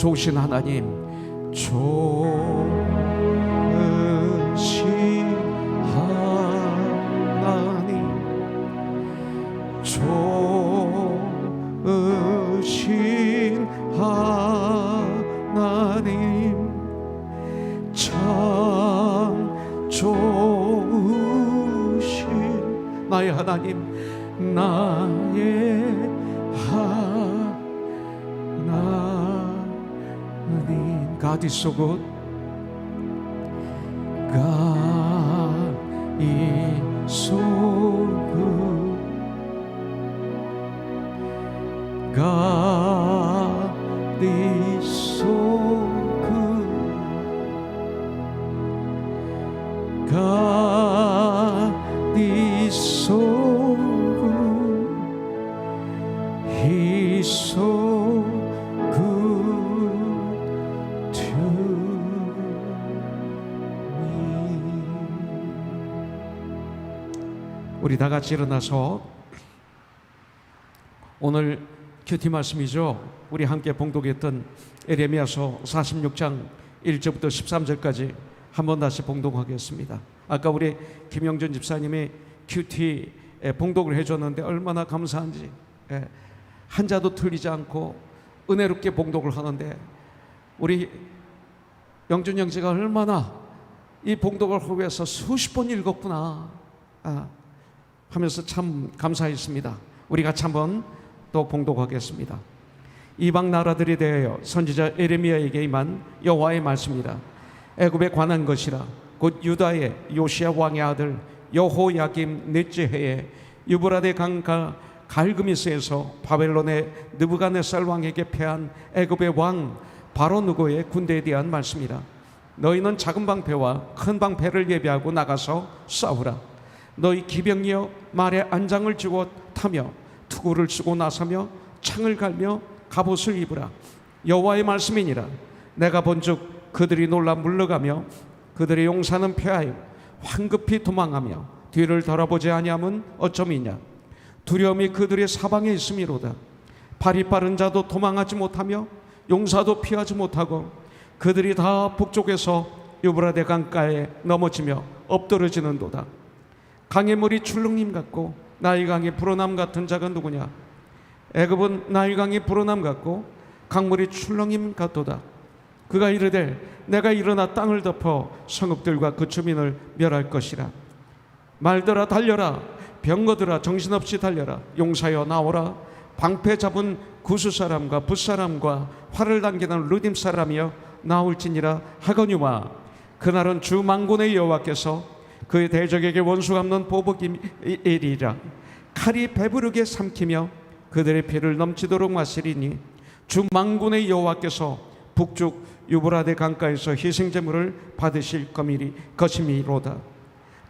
좋으신 하나님, 좋으신 하나님, 좋으신 하나님, 참 좋으신 나의 하나님, 나의 하나님. God is so good. God is so good. God is so good. God is so good. He is so good to me. 우리 다 같이 일어나서 오늘 큐티 말씀이죠. 우리 함께 봉독했던 에레미야서 46장 1절부터 13절까지 한번 다시 봉독하겠습니다. 아까 우리 김영준 집사님이 큐티 봉독을 해줬는데 얼마나 감사한지, 한자도 틀리지 않고 은혜롭게 봉독을 하는데 우리 영준 형제가 얼마나 이 봉독을 하기 위해서 수십 번 읽었구나 하면서 참 감사했습니다. 우리 같이 한번 또 봉독하겠습니다. 이방 나라들에 대하여 선지자 에레미야에게 임한 여호와의 말씀이라. 애굽에 관한 것이라. 곧 유다의 요시야 왕의 아들 여호야김 넷째 해에 유브라데 강가 갈그미스에서 바벨론의 느부갓네살 왕에게 패한 애굽의 왕 바로누고의 군대에 대한 말씀이라. 너희는 작은 방패와 큰 방패를 예비하고 나가서 싸우라. 너희 기병이여 말에 안장을 쥐고 타며 투구를 쓰고 나서며 창을 갈며 갑옷을 입으라. 여호와의 말씀이니라. 내가 본즉 그들이 놀라 물러가며 그들의 용사는 패하여 황급히 도망하며 뒤를 돌아보지 아니함은 어쩌미냐. 두려움이 그들의 사방에 있음이로다. 발이 빠른 자도 도망하지 못하며 용사도 피하지 못하고 그들이 다 북쪽에서 유브라데 강가에 넘어지며 엎드러지는도다. 강의 물이 출렁임 같고 나일강의 불어남 같은 자가 누구냐. 애굽은 나일강의 불어남 같고 강물이 출렁임 같도다. 그가 이르되 내가 일어나 땅을 덮어 성읍들과 그 주민을 멸할 것이라. 말들아 달려라. 병거들아 정신없이 달려라. 용사여 나오라. 방패 잡은 구스 사람과 붓 사람과 활을 당기는 르딤 사람이여 나올지니라 하거니와. 그날은 주 만군의 여호와께서 그의 대적에게 원수 갚는 보복이리라. 칼이 배부르게 삼키며 그들의 피를 넘치도록 마시리니 주 만군의 여호와께서 북쪽 유브라데 강가에서 희생제물을 받으실 것이미로다.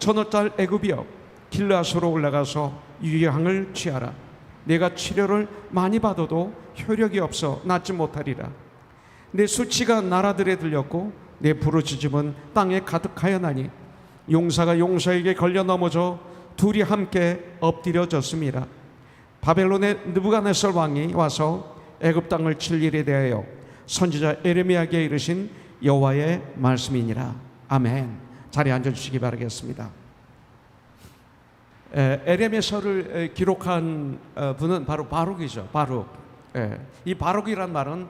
천호딸 애굽이여 길르앗으로 올라가서 유향을 취하라. 내가 치료를 많이 받아도 효력이 없어 낫지 못하리라. 내 수치가 나라들에 들렸고 내 부르짖음은 땅에 가득하여나니 용사가 용사에게 걸려 넘어져 둘이 함께 엎드려졌습니다. 바벨론의 느부갓네살 왕이 와서 애굽 땅을 칠 일에 대하여 선지자 에레미야에게 이르신 여호와의 말씀이니라. 아멘. 자리에 앉아주시기 바라겠습니다. 에레미야서를 기록한 분은 바로 바룩이죠. 바룩. 이 바룩이란 말은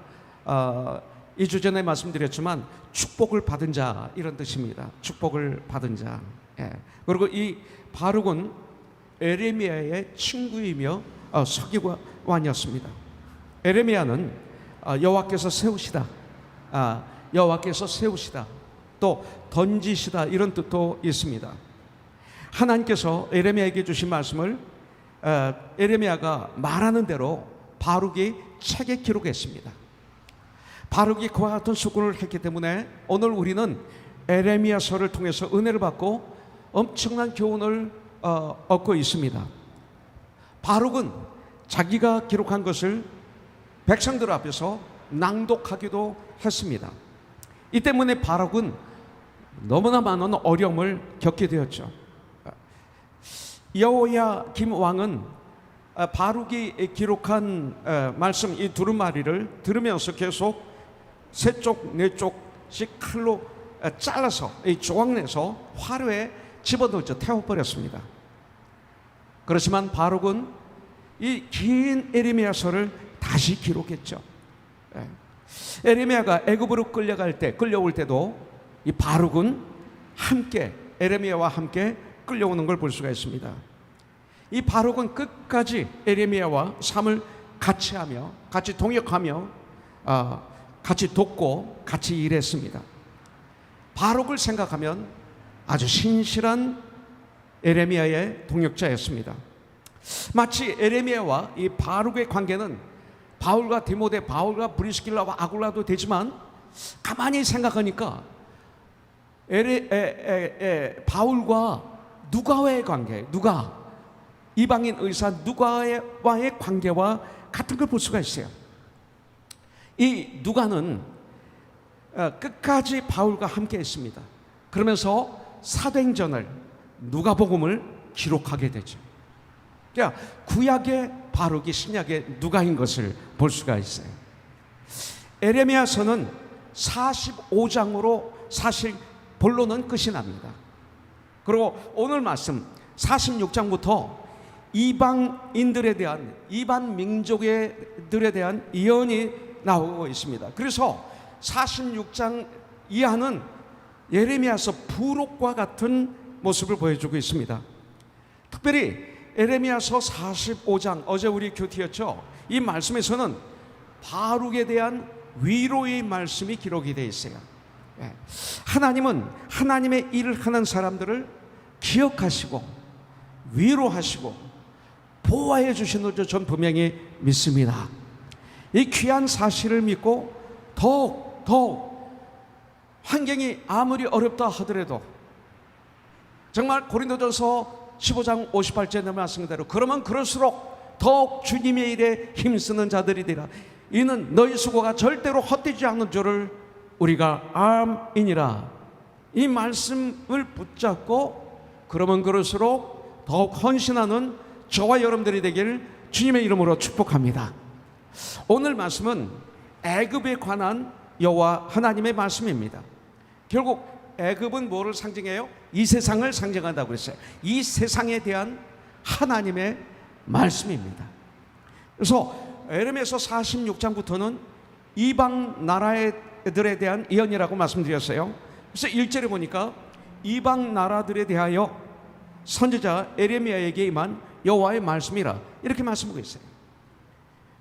2주 전에 말씀드렸지만 축복을 받은 자 이런 뜻입니다. 축복을 받은 자. 그리고 이 바룩은 에레미야의 친구이며 서기관이었습니다. 에레미야는 여호와께서 세우시다, 여호와께서 세우시다, 또 던지시다 이런 뜻도 있습니다. 하나님께서 에레미야에게 주신 말씀을 에레미야가 말하는 대로 바룩이 책에 기록했습니다. 바룩이 그와 같은 수고를 했기 때문에 오늘 우리는 에레미야서를 통해서 은혜를 받고 엄청난 교훈을 얻고 있습니다. 바룩은 자기가 기록한 것을 백성들 앞에서 낭독하기도 했습니다. 이 때문에 바룩은 너무나 많은 어려움을 겪게 되었죠. 여호야김 왕은 바룩이 기록한 말씀 이 두루마리를 들으면서 계속 세 쪽, 네 쪽씩 칼로 잘라서 이 조각내서 화로에 집어넣었죠. 태워버렸습니다. 그렇지만 바룩은 이 긴 에레미야서를 다시 기록했죠. 에레미야가 애굽으로 끌려올 때도 이 바룩은 함께 에레미야와 함께 끌려오는 걸 볼 수가 있습니다. 이 바룩은 끝까지 에레미야와 삶을 같이 하며, 같이 동역하며, 같이 돕고 같이 일했습니다. 바룩을 생각하면 아주 신실한 에레미야의 동역자였습니다. 마치 에레미야와 이 바룩의 관계는 바울과 디모데, 바울과 브리스길라와 아굴라도 되지만, 가만히 생각하니까 바울과 누가와의 관계, 이방인 의사 누가와의 관계와 같은 걸 볼 수가 있어요. 이 누가는 끝까지 바울과 함께 했습니다. 그러면서 사도행전을, 누가복음을 기록하게 되죠. 그러니까 구약의 바룩이 신약의 누가인 것을 볼 수가 있어요. 에레미야서는 45장으로 사실 본론은 끝이 납니다. 그리고 오늘 말씀 46장부터 이방인들에 대한, 이방 민족들에 대한 예언이 나오고 있습니다. 그래서 46장 이하는 예레미야서 부록과 같은 모습을 보여주고 있습니다. 특별히 에레미야서 45장, 어제 우리 큐티였죠. 이 말씀에서는 바룩에 대한 위로의 말씀이 기록이 되어 있어요. 하나님은 하나님의 일을 하는 사람들을 기억하시고 위로하시고 보호해 주시는 줄 전 분명히 믿습니다. 이 귀한 사실을 믿고 더욱 환경이 아무리 어렵다 하더라도, 정말 고린도전서 15장 58절의 말씀대로 그러면 그럴수록 더욱 주님의 일에 힘쓰는 자들이 되라. 이는 너희 수고가 절대로 헛되지 않는 줄을 우리가 암이니라. 이 말씀을 붙잡고 그러면 그럴수록 더욱 헌신하는 저와 여러분들이 되길 주님의 이름으로 축복합니다. 오늘 말씀은 애굽에 관한 여호와 하나님의 말씀입니다. 결국 애굽은 뭐를 상징해요? 이 세상을 상징한다고 그랬어요. 이 세상에 대한 하나님의 말씀입니다. 그래서 에레미야서 46장부터는 이방 나라들에 대한 예언이라고 말씀드렸어요. 그래서 1절에 보니까 이방 나라들에 대하여 선지자 에레미야에게 임한 여호와의 말씀이라, 이렇게 말씀하고 있어요.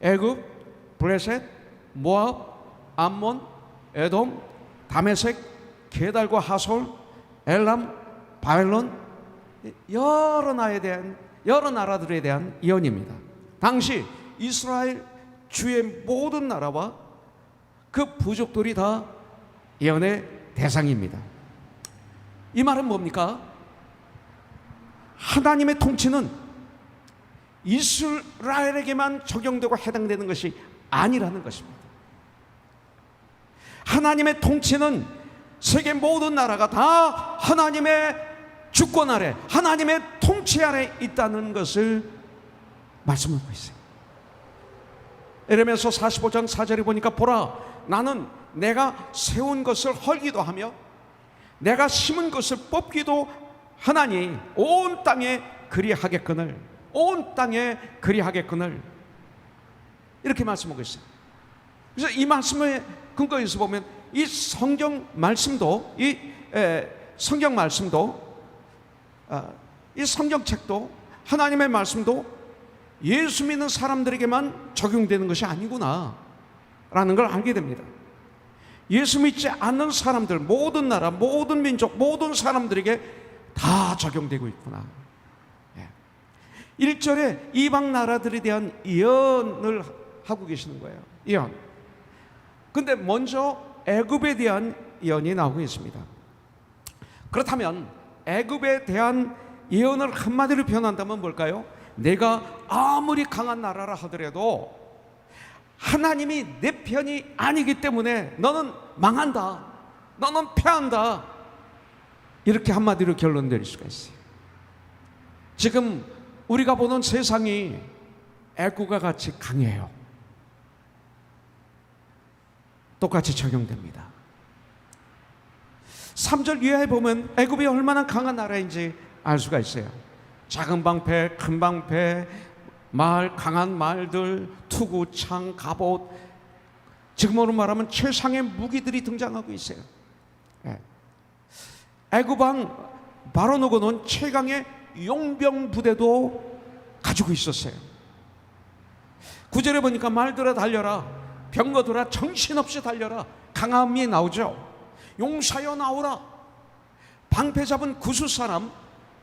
애굽, 블레셋, 모압, 암몬, 에돔, 다메섹, 게달과 하솔, 엘람, 바벨론, 여러 나라들에 대한 예언입니다. 당시 이스라엘 주의 모든 나라와 그 부족들이 다 예언의 대상입니다. 이 말은 뭡니까? 하나님의 통치는 이스라엘에게만 적용되고 해당되는 것이 아니라는 것입니다. 하나님의 통치는 세계 모든 나라가 다 하나님의 주권 아래, 하나님의 통치 아래 있다는 것을 말씀하고 있어요. 에레미야서 45장 4절에 보니까 보라, 나는 내가 세운 것을 헐기도 하며 내가 심은 것을 뽑기도 하나니 온 땅에 그리하겠거늘, 온 땅에 그리하겠거늘, 이렇게 말씀하고 있어요. 그래서 이 말씀의 근거에서 보면 이 성경 말씀도, 이 성경책도, 하나님의 말씀도 예수 믿는 사람들에게만 적용되는 것이 아니구나 라는 걸 알게 됩니다. 예수 믿지 않는 사람들, 모든 나라, 모든 민족, 모든 사람들에게 다 적용되고 있구나. 1절에 이방 나라들에 대한 예언을 하고 계시는 거예요. 예언. 근데 먼저 애굽에 대한 예언이 나오고 있습니다. 그렇다면 애굽에 대한 예언을 한마디로 표현한다면 뭘까요? 내가 아무리 강한 나라라 하더라도 하나님이 내 편이 아니기 때문에 너는 망한다, 너는 패한다, 이렇게 한마디로 결론 내릴 수가 있어요. 지금 우리가 보는 세상이 애굽과 같이 강해요. 똑같이 적용됩니다. 3절 이하에 보면 애굽이 얼마나 강한 나라인지 알 수가 있어요. 작은 방패, 큰 방패, 강한 말들, 투구, 창, 갑옷, 지금으로 말하면 최상의 무기들이 등장하고 있어요. 애굽 왕 바로누고는 최강의 용병 부대도 가지고 있었어요. 9절에 보니까 말들아 달려라, 병거들아 정신없이 달려라. 강함이 나오죠. 용사여 나오라. 방패 잡은 구스 사람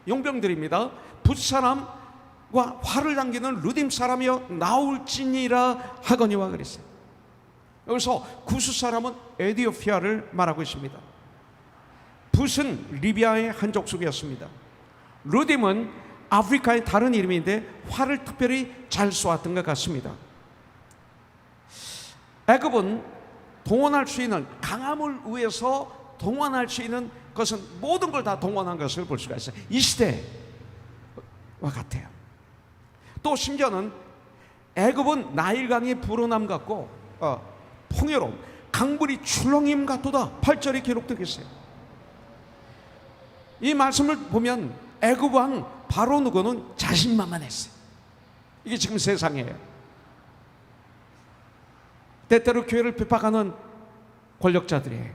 용병들입니다. 붓 사람과 활을 당기는 르딤 사람이여 나올지니라 하거니와 그랬어요. 여기서 구스 사람은 에디오피아를 말하고 있습니다. 붓은 리비아의 한 족속이었습니다. 르딤은 아프리카의 다른 이름인데 활을 특별히 잘 쏘았던 것 같습니다. 애굽은 동원할 수 있는, 강함을 위해서 동원할 수 있는 것은 모든 걸 다 동원한 것을 볼 수가 있어요. 이 시대와 같아요. 또 심지어는 애굽은 나일강의 불어남 같고 풍요로움, 강물이 출렁임 같도다 8절에 기록되어 있어요. 이 말씀을 보면 애굽 왕 바로누고는 자신만만했어요. 이게 지금 세상이에요. 때때로 교회를 핍박하는 권력자들이에요.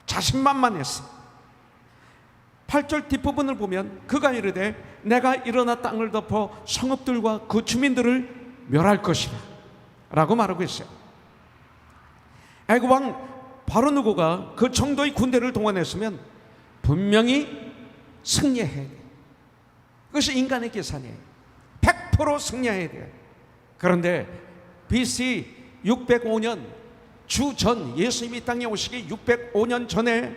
자신만만했어요. 8절 뒷부분을 보면 그가 이르되 내가 일어나 땅을 덮어 성읍들과 그 주민들을 멸할 것이라 라고 말하고 있어요. 애굽 왕 바로누고가 그 정도의 군대를 동원했으면 분명히 승리해야 돼요. 그것이 인간의 계산이에요. 100% 승리해야 돼요. 그런데 BC 605년 주전, 예수님이 땅에 오시기 605년 전에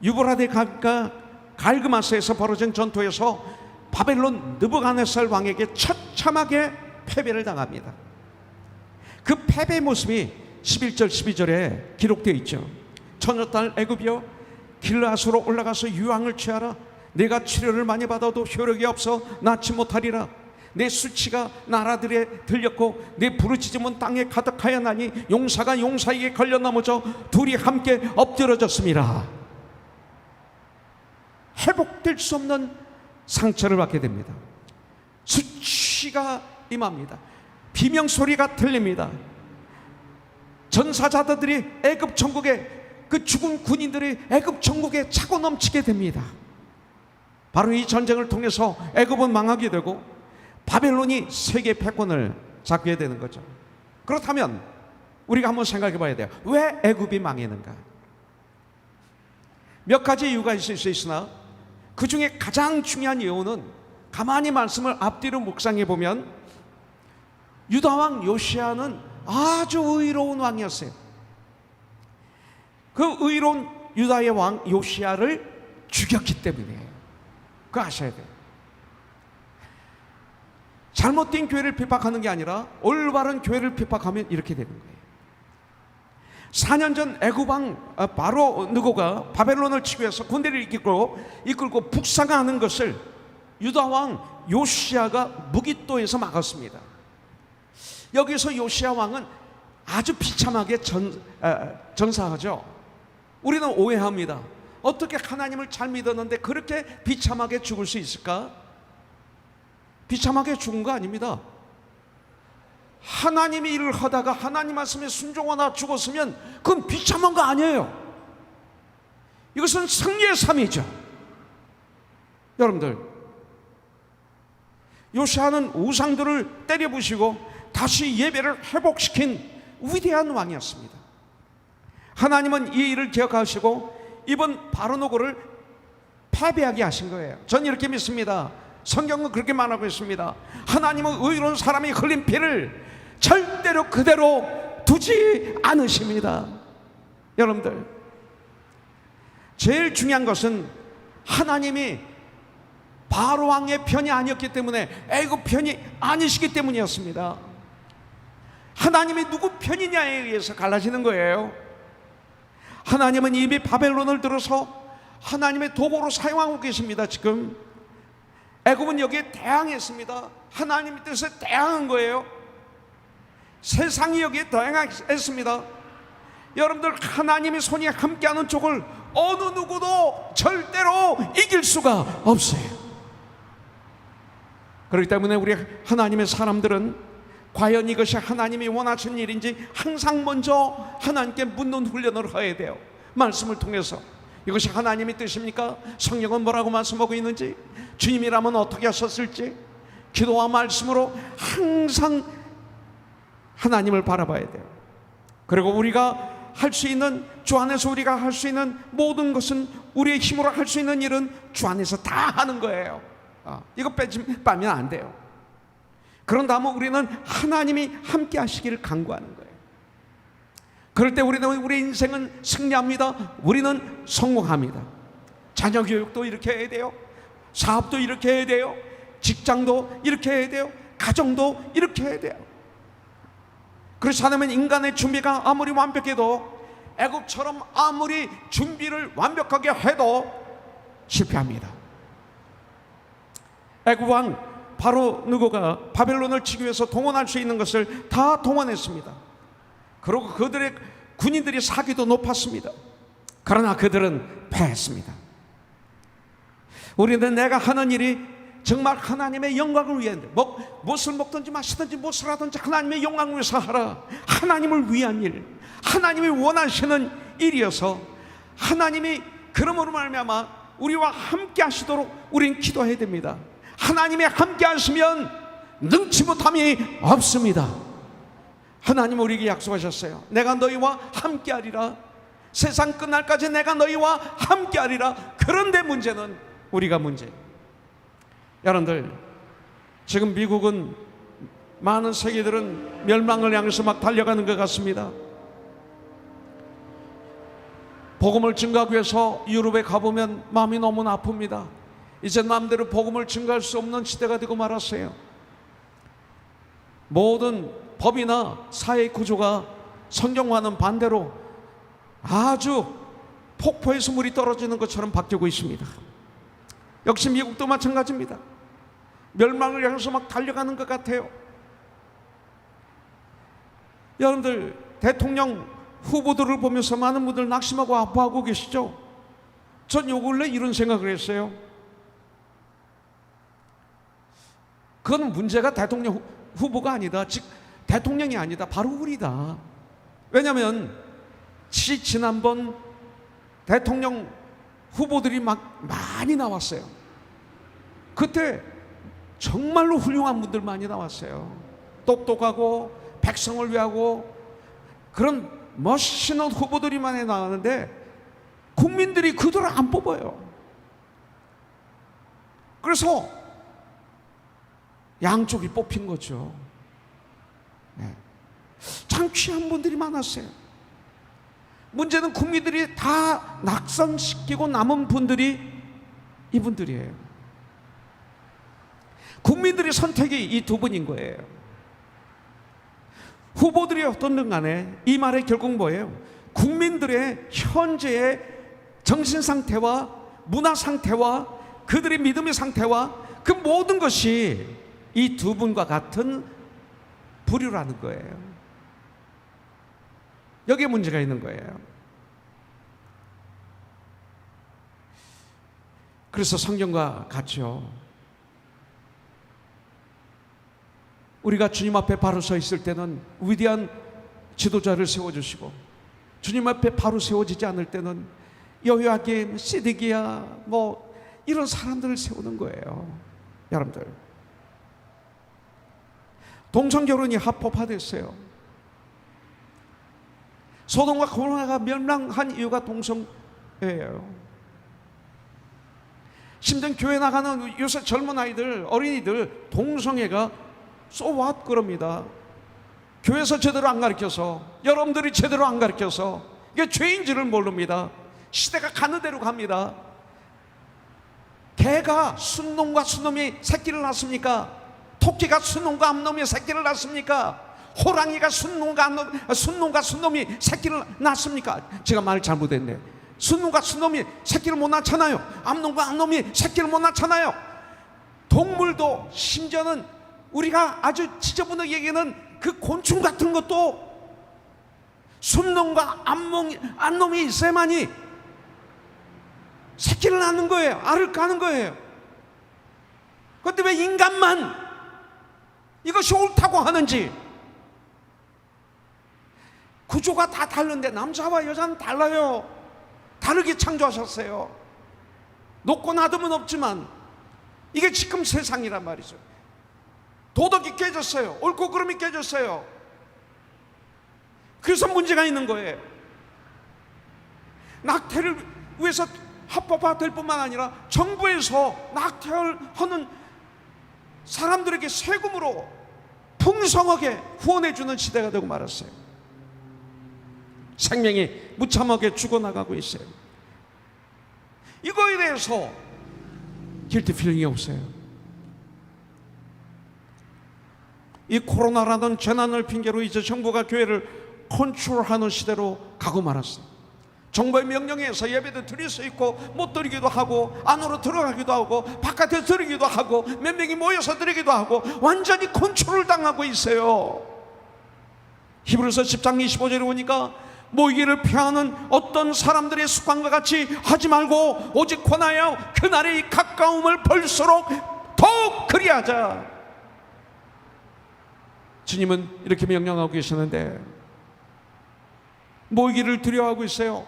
유브라데 강가 갈그마스에서 벌어진 전투에서 바벨론 느부갓네살 왕에게 처참하게 패배를 당합니다. 그 패배의 모습이 11절 12절에 기록되어 있죠. 처녀딸 애굽이여 길라앗으로 올라가서 유황을 취하라. 내가 치료를 많이 받아도 효력이 없어 낫지 못하리라. 내 수치가 나라들에 들렸고 내 부르짖음은 땅에 가득하였나니 용사가 용사에게 걸려 넘어져 둘이 함께 엎드러졌습니다. 회복될 수 없는 상처를 받게 됩니다. 수치가 임합니다. 비명소리가 들립니다. 전사자들이 애굽 전국에, 그 죽은 군인들이 애굽 전국에 차고 넘치게 됩니다. 바로 이 전쟁을 통해서 애굽은 망하게 되고 바벨론이 세계 패권을 잡게 되는 거죠. 그렇다면 우리가 한번 생각해 봐야 돼요. 왜 애굽이 망했는가? 몇 가지 이유가 있을 수 있으나 그 중에 가장 중요한 이유는 가만히 말씀을 앞뒤로 묵상해 보면 유다왕 요시야는 아주 의로운 왕이었어요. 그 의로운 유다의 왕 요시야를 죽였기 때문이에요. 그거 아셔야 돼요. 잘못된 교회를 핍박하는 게 아니라 올바른 교회를 핍박하면 이렇게 되는 거예요. 4년 전 애굽 왕 바로누고가 바벨론을 치기 위해서 군대를 이끌고 북상하는 것을 유다 왕 요시야가 무깃도에서 막았습니다. 여기서 요시야 왕은 아주 비참하게 전사하죠. 우리는 오해합니다. 어떻게 하나님을 잘 믿었는데 그렇게 비참하게 죽을 수 있을까? 비참하게 죽은 거 아닙니다. 하나님이 일을 하다가 하나님 말씀에 순종하다 죽었으면 그건 비참한 거 아니에요. 이것은 승리의 삶이죠. 여러분들, 요시야는 우상들을 때려부시고 다시 예배를 회복시킨 위대한 왕이었습니다. 하나님은 이 일을 기억하시고 이번 바로누고를 패배하게 하신 거예요. 전 이렇게 믿습니다. 성경은 그렇게 말하고 있습니다. 하나님은 의로운 사람이 흘린 피를 절대로 그대로 두지 않으십니다. 여러분들, 제일 중요한 것은 하나님이 바로 왕의 편이 아니었기 때문에, 애굽 편이 아니시기 때문이었습니다. 하나님이 누구 편이냐에 의해서 갈라지는 거예요. 하나님은 이미 바벨론을 들어서 하나님의 도구로 사용하고 계십니다. 지금 애굽은 여기에 대항했습니다. 하나님의 뜻에 대항한 거예요. 세상이 여기에 대항했습니다. 여러분들, 하나님의 손이 함께하는 쪽을 어느 누구도 절대로 이길 수가 없어요. 그렇기 때문에 우리 하나님의 사람들은 과연 이것이 하나님이 원하시는 일인지 항상 먼저 하나님께 묻는 훈련을 해야 돼요. 말씀을 통해서 이것이 하나님의 뜻입니까? 성경은 뭐라고 말씀하고 있는지, 주님이라면 어떻게 하셨을지, 기도와 말씀으로 항상 하나님을 바라봐야 돼요. 그리고 우리가 할 수 있는, 주 안에서 우리가 할 수 있는 모든 것은, 우리의 힘으로 할 수 있는 일은 주 안에서 다 하는 거예요. 이거 빼면 안 돼요. 그런 다음에 우리는 하나님이 함께 하시기를 간구하는 거예요. 그럴 때 우리의 인생은 승리합니다. 우리는 성공합니다. 자녀 교육도 이렇게 해야 돼요. 사업도 이렇게 해야 돼요. 직장도 이렇게 해야 돼요. 가정도 이렇게 해야 돼요. 그렇지 않으면 인간의 준비가 아무리 완벽해도, 애굽처럼 아무리 준비를 완벽하게 해도 실패합니다. 애굽 왕 바로 누구가 바벨론을 치기 위해서 동원할 수 있는 것을 다 동원했습니다. 그리고 그들의 군인들이 사기도 높았습니다. 그러나 그들은 패했습니다. 우리는 내가 하는 일이 정말 하나님의 영광을 위한데, 무엇을 먹든지 마시든지 무엇을 하든지 하나님의 영광을 위해서 하라. 하나님을 위한 일, 하나님이 원하시는 일이어서, 하나님이 그러므로 말미암아 우리와 함께 하시도록 우리는 기도해야 됩니다. 하나님이 함께 하시면 능치 못함이 없습니다. 하나님 우리에게 약속하셨어요. 내가 너희와 함께 하리라. 세상 끝날까지 내가 너희와 함께 하리라. 그런데 문제는 우리가 문제예요. 여러분들, 지금 미국은, 많은 세계들은 멸망을 향해서 막 달려가는 것 같습니다. 복음을 증거하기 위해서 유럽에 가보면 마음이 너무나 아픕니다. 이제 마음대로 복음을 증거할 수 없는 시대가 되고 말았어요. 모든 법이나 사회 구조가 성경과는 반대로 아주 폭포에서 물이 떨어지는 것처럼 바뀌고 있습니다. 역시 미국도 마찬가지입니다. 멸망을 향해서 막 달려가는 것 같아요. 여러분들, 대통령 후보들을 보면서 많은 분들 낙심하고 아파하고 계시죠? 전 요 근래 이런 생각을 했어요. 그건 문제가 대통령 후보가 아니다, 즉 대통령이 아니다, 바로 우리다. 왜냐하면 지난번 대통령 후보들이 막 많이 나왔어요. 그때 정말로 훌륭한 분들 많이 나왔어요. 똑똑하고 백성을 위하고 그런 멋있는 후보들이 많이 나왔는데 국민들이 그들을 안 뽑아요. 그래서 양쪽이 뽑힌 거죠. 참 귀한 분들이 많았어요. 문제는 국민들이 다 낙선시키고 남은 분들이 이분들이에요. 국민들의 선택이 이 두 분인 거예요. 후보들이 어떻든 간에 이 말의 결국 뭐예요? 국민들의 현재의 정신 상태와 문화 상태와 그들의 믿음의 상태와 그 모든 것이 이 두 분과 같은 부류라는 거예요. 여기에 문제가 있는 거예요. 그래서 성경과 같죠. 우리가 주님 앞에 바로 서 있을 때는 위대한 지도자를 세워주시고, 주님 앞에 바로 세워지지 않을 때는 여호야김, 시드기야 뭐 이런 사람들을 세우는 거예요. 여러분들, 동성결혼이 합법화됐어요. 소돔과 고모라가 멸망한 이유가 동성애예요. 심지어 교회 나가는 요새 젊은 아이들, 어린이들 동성애가 so what 그럽니다. 교회에서 제대로 안 가르쳐서, 여러분들이 제대로 안 가르쳐서 이게 죄인지를 모릅니다. 시대가 가는 대로 갑니다. 개가 순놈과 순놈이 새끼를 낳습니까? 토끼가 순놈과 암놈이 새끼를 낳습니까? 호랑이가 순놈과 순놈이 새끼를 낳습니까? 제가 말 잘못했네. 순놈과 순놈이 새끼를 못 낳잖아요. 암놈과 암놈이 새끼를 못 낳잖아요. 동물도, 심지어는 우리가 아주 지저분하게 얘기하는 그 곤충 같은 것도 순놈과 암놈이 있어야만이 새끼를 낳는 거예요. 알을 까는 거예요. 그런데 왜 인간만 이것이 옳다고 하는지. 구조가 다 다른데 남자와 여자는 달라요. 다르게 창조하셨어요. 높고 낮음은 없지만 이게 지금 세상이란 말이죠. 도덕이 깨졌어요. 옳고 그름이 깨졌어요. 그래서 문제가 있는 거예요. 낙태를 위해서 합법화될 뿐만 아니라 정부에서 낙태를 하는 사람들에게 세금으로 풍성하게 후원해주는 시대가 되고 말았어요. 생명이 무참하게 죽어나가고 있어요. 이거에 대해서 길티 필링이 없어요. 이 코로나라는 재난을 핑계로 이제 정부가 교회를 컨트롤하는 시대로 가고 말았어요. 정부의 명령에 의해서 예배도 드릴 수 있고 못 드리기도 하고 안으로 들어가기도 하고 바깥에 드리기도 하고 몇 명이 모여서 드리기도 하고 완전히 컨트롤 당하고 있어요. 히브리서 10장 25절에 보니까 모이기를 피하는 어떤 사람들의 습관과 같이 하지 말고 오직 권하여 그날의 가까움을 볼수록 더욱 그리하자. 주님은 이렇게 명령하고 계시는데 모이기를 두려워하고 있어요.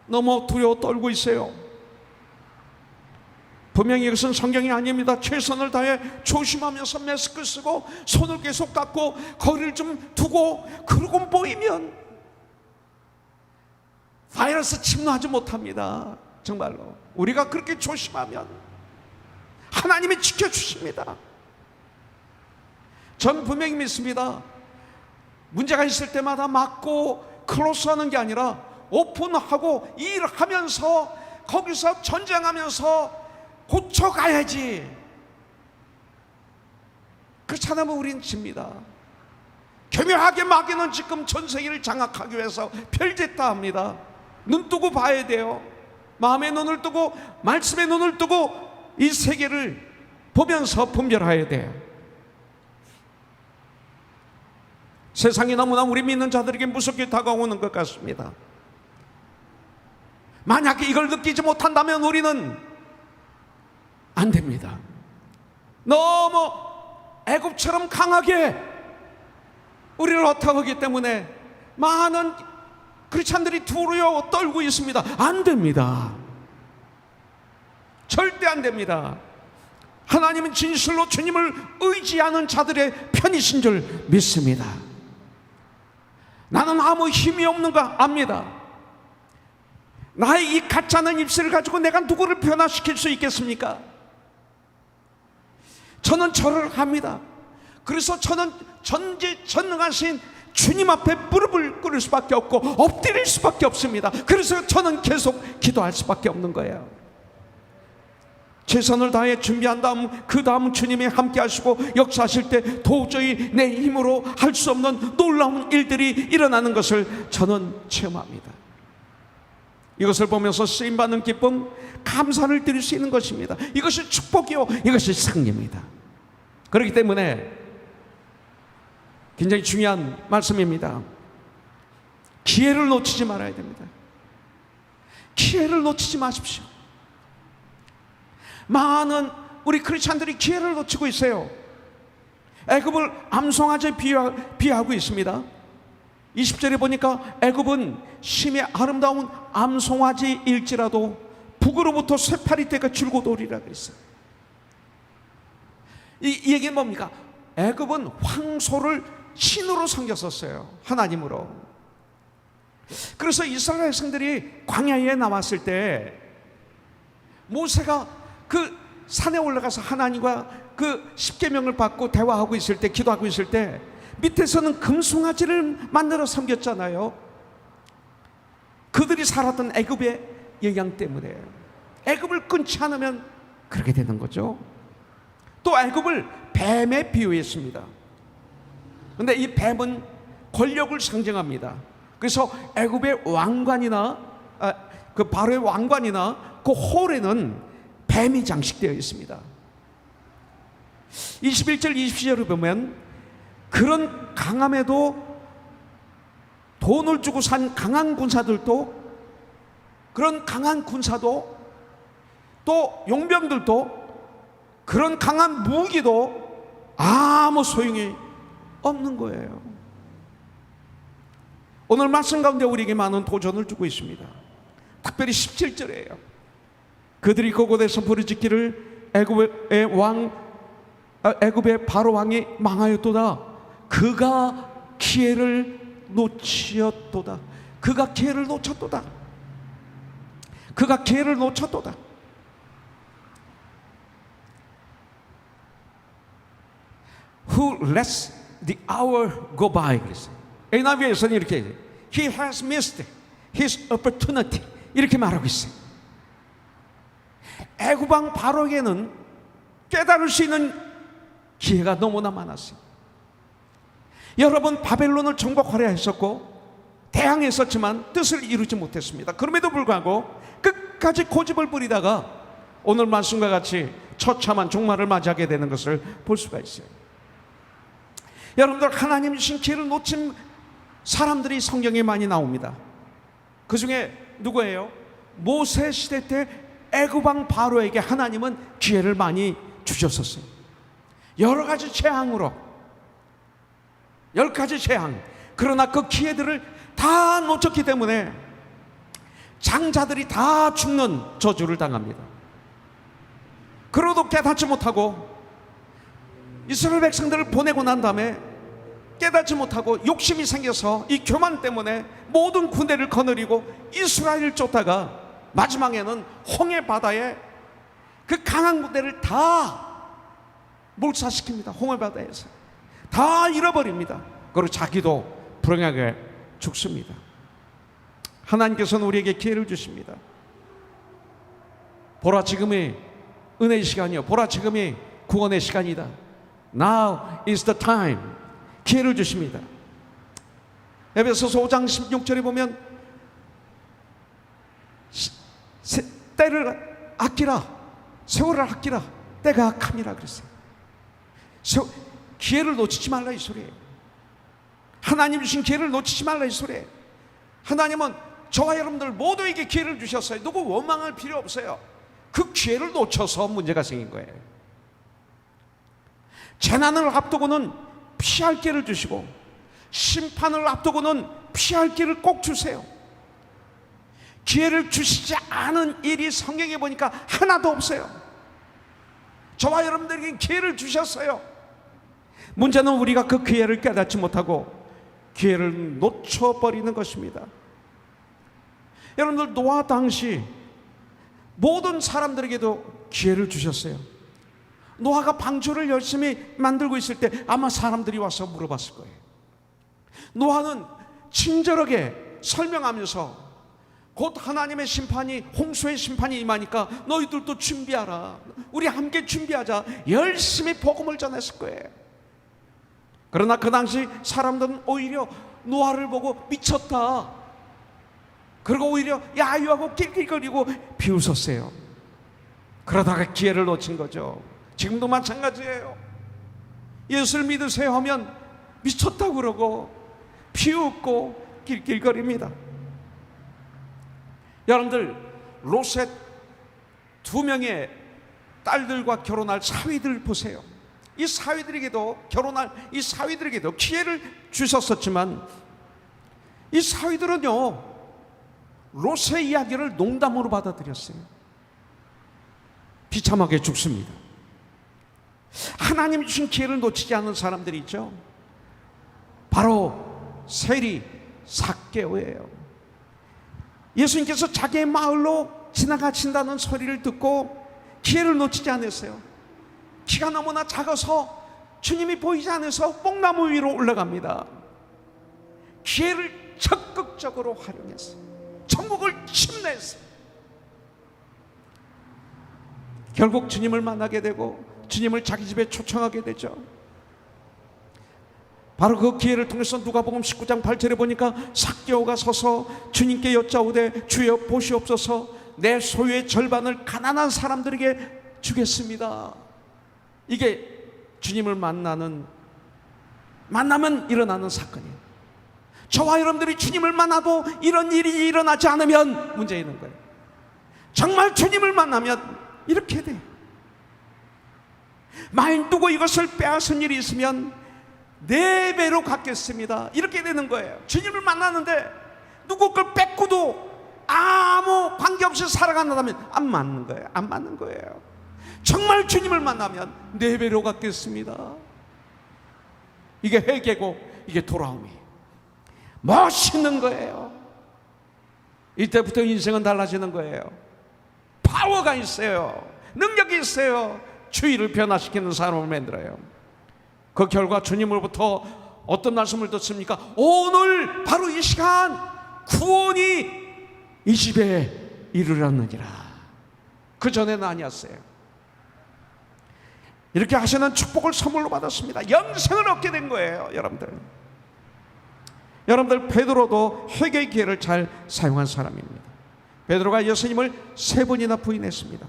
너무 두려워 떨고 있어요. 분명히 이것은 성경이 아닙니다. 최선을 다해 조심하면서 마스크 쓰고 손을 계속 닦고 거리를 좀 두고 그러고 모이면 바이러스 침노하지 못합니다. 정말로 우리가 그렇게 조심하면 하나님이 지켜주십니다. 전 분명히 믿습니다. 문제가 있을 때마다 막고 클로스하는 게 아니라 오픈하고 일하면서 거기서 전쟁하면서 고쳐가야지. 그렇지 않으면 우린 집니다. 교묘하게 마귀는 지금 전 세계를 장악하기 위해서 별짓다 합니다. 눈 뜨고 봐야 돼요. 마음의 눈을 뜨고 말씀의 눈을 뜨고 이 세계를 보면서 분별해야 돼요. 세상이 너무나 우리 믿는 자들에게 무섭게 다가오는 것 같습니다. 만약에 이걸 느끼지 못한다면 우리는 안 됩니다. 너무 애굽처럼 강하게 우리를 어택하기 때문에 많은 크리스찬들이 두려워 떨고 있습니다. 안 됩니다. 절대 안 됩니다. 하나님은 진실로 주님을 의지하는 자들의 편이신 줄 믿습니다. 나는 아무 힘이 없는 거 압니다. 나의 이 가짜는 입술을 가지고 내가 누구를 변화시킬 수 있겠습니까? 저는 절을 합니다. 그래서 저는 전지전능하신 주님 앞에 무릎을 꿇을 수밖에 없고 엎드릴 수밖에 없습니다. 그래서 저는 계속 기도할 수밖에 없는 거예요. 최선을 다해 준비한 다음 그 다음 주님이 함께 하시고 역사하실 때 도저히 내 힘으로 할 수 없는 놀라운 일들이 일어나는 것을 저는 체험합니다. 이것을 보면서 쓰임받는 기쁨, 감사를 드릴 수 있는 것입니다. 이것이 축복이요, 이것이 상례입니다. 그렇기 때문에 굉장히 중요한 말씀입니다. 기회를 놓치지 말아야 됩니다. 기회를 놓치지 마십시오. 많은 우리 크리스찬들이 기회를 놓치고 있어요. 애굽을 암송아지에 비유하고 있습니다. 20절에 보니까 애굽은 심히 아름다운 암송아지일지라도 북으로부터 쇠파리떼가 줄곧 오리라 그랬어요. 이 얘기는 뭡니까? 애굽은 황소를 신으로 섬겼었어요. 하나님으로. 그래서 이스라엘 백성들이 광야에 나왔을 때 모세가 그 산에 올라가서 하나님과 그 십계명을 받고 대화하고 있을 때, 기도하고 있을 때 밑에서는 금송아지를 만들어 섬겼잖아요. 그들이 살았던 애굽의 영향 때문에 애굽을 끊지 않으면 그렇게 되는 거죠. 또 애굽을 뱀에 비유했습니다. 그런데 이 뱀은 권력을 상징합니다. 그래서 애굽의 왕관이나 그 바로의 왕관이나 그 홀에는 뱀이 장식되어 있습니다. 21절 22절을 보면 그런 강함에도 돈을 주고 산 강한 군사들도, 그런 강한 군사도, 또 용병들도, 그런 강한 무기도 아무 소용이 없는 거예요. 오늘 말씀 가운데 우리에게 많은 도전을 주고 있습니다. 특별히 17절이에요. 그들이 그곳에서 부르짖기를 애굽의 바로 왕이 망하였도다. 그가 기회를 놓치었도다. 그가 기회를 놓쳤도다. 그가 기회를 놓쳤도다. Who lets the hour go by? 그랬어요. NIV에서는 이렇게 해요. He has missed his opportunity. 이렇게 말하고 있어요. 애굽 왕 바로에게는 깨달을 수 있는 기회가 너무나 많았어요. 여러분, 바벨론을 정복하려 했었고 대항했었지만 뜻을 이루지 못했습니다. 그럼에도 불구하고 끝까지 고집을 부리다가 오늘 말씀과 같이 처참한 종말을 맞이하게 되는 것을 볼 수가 있어요. 여러분들, 하나님 주신 기회를 놓친 사람들이 성경에 많이 나옵니다. 그 중에 누구예요? 모세 시대 때 애굽 왕 바로에게 하나님은 기회를 많이 주셨었어요. 여러 가지 재앙으로, 10가지 재앙. 그러나 그 기회들을 다 놓쳤기 때문에 장자들이 다 죽는 저주를 당합니다. 그러도 깨닫지 못하고 이스라엘 백성들을 보내고 난 다음에 깨닫지 못하고 욕심이 생겨서 이 교만 때문에 모든 군대를 거느리고 이스라엘을 쫓다가 마지막에는 홍해 바다에 그 강한 군대를 다 몰사시킵니다. 홍해 바다에서 다 잃어버립니다. 그리고 자기도 불행하게 죽습니다. 하나님께서는 우리에게 기회를 주십니다. 보라, 지금이 은혜의 시간이요, 보라, 지금이 구원의 시간이다. Now is the time. 기회를 주십니다. 에베소서 5장 16절에 보면 때를 아끼라, 세월을 아끼라, 때가 악함이라 그랬어요. 기회를 놓치지 말라 이 소리예요. 하나님 주신 기회를 놓치지 말라 이 소리예요. 하나님은 저와 여러분들 모두에게 기회를 주셨어요. 누구 원망할 필요 없어요. 그 기회를 놓쳐서 문제가 생긴 거예요. 재난을 앞두고는 피할 기회를 주시고 심판을 앞두고는 피할 기회를 꼭 주세요. 기회를 주시지 않은 일이 성경에 보니까 하나도 없어요. 저와 여러분들에게 기회를 주셨어요. 문제는 우리가 그 기회를 깨닫지 못하고 기회를 놓쳐버리는 것입니다. 여러분들, 노아 당시 모든 사람들에게도 기회를 주셨어요. 노아가 방주를 열심히 만들고 있을 때 아마 사람들이 와서 물어봤을 거예요. 노아는 친절하게 설명하면서 곧 하나님의 심판이, 홍수의 심판이 임하니까 너희들도 준비하라, 우리 함께 준비하자, 열심히 복음을 전했을 거예요. 그러나 그 당시 사람들은 오히려 노아를 보고 미쳤다, 그리고 오히려 야유하고 낄낄거리고 비웃었어요. 그러다가 기회를 놓친 거죠. 지금도 마찬가지예요. 예수를 믿으세요 하면 미쳤다고 그러고 비웃고 낄낄거립니다. 여러분들, 롯의 2명의 딸들과 결혼할 사위들 보세요. 이 사위들에게도, 결혼할 이 사위들에게도 기회를 주셨었지만 이 사위들은요, 롯의 이야기를 농담으로 받아들였어요. 비참하게 죽습니다. 하나님 주신 기회를 놓치지 않는 사람들이 있죠. 바로 세리 삭개오예요. 예수님께서 자기의 마을로 지나가신다는 소리를 듣고 기회를 놓치지 않았어요. 키가 너무나 작아서 주님이 보이지 않아서 뽕나무 위로 올라갑니다. 기회를 적극적으로 활용했어요. 천국을 침례했어요. 결국 주님을 만나게 되고 주님을 자기 집에 초청하게 되죠. 바로 그 기회를 통해서 누가복음 19장 8절에 보니까 삭개오가 서서 주님께 여짜오되 주여 보시옵소서, 내 소유의 절반을 가난한 사람들에게 주겠습니다. 이게 주님을 만나면 일어나는 사건이에요. 저와 여러분들이 주님을 만나도 이런 일이 일어나지 않으면 문제 있는 거예요. 정말 주님을 만나면 이렇게 돼. 만일 누구 이것을 빼앗은 일이 있으면 4배로 갚겠습니다. 이렇게 되는 거예요. 주님을 만나는데 누구 걸 뺏고도 아무 관계없이 살아간다면 안 맞는 거예요. 안 맞는 거예요. 정말 주님을 만나면 4배로 갚겠습니다. 이게 회개고 이게 돌아옴이 멋있는 거예요. 이때부터 인생은 달라지는 거예요. 파워가 있어요. 능력이 있어요. 주의를 변화시키는 사람을 만들어요. 그 결과 주님으로부터 어떤 말씀을 듣습니까? 오늘 바로 이 시간 구원이 이 집에 이르렀느니라. 그 전에는 아니었어요. 이렇게 하시는 축복을 선물로 받았습니다. 영생을 얻게 된 거예요. 여러분들 베드로도 회개의 기회를 잘 사용한 사람입니다. 베드로가 예수님을 3번이나 부인했습니다.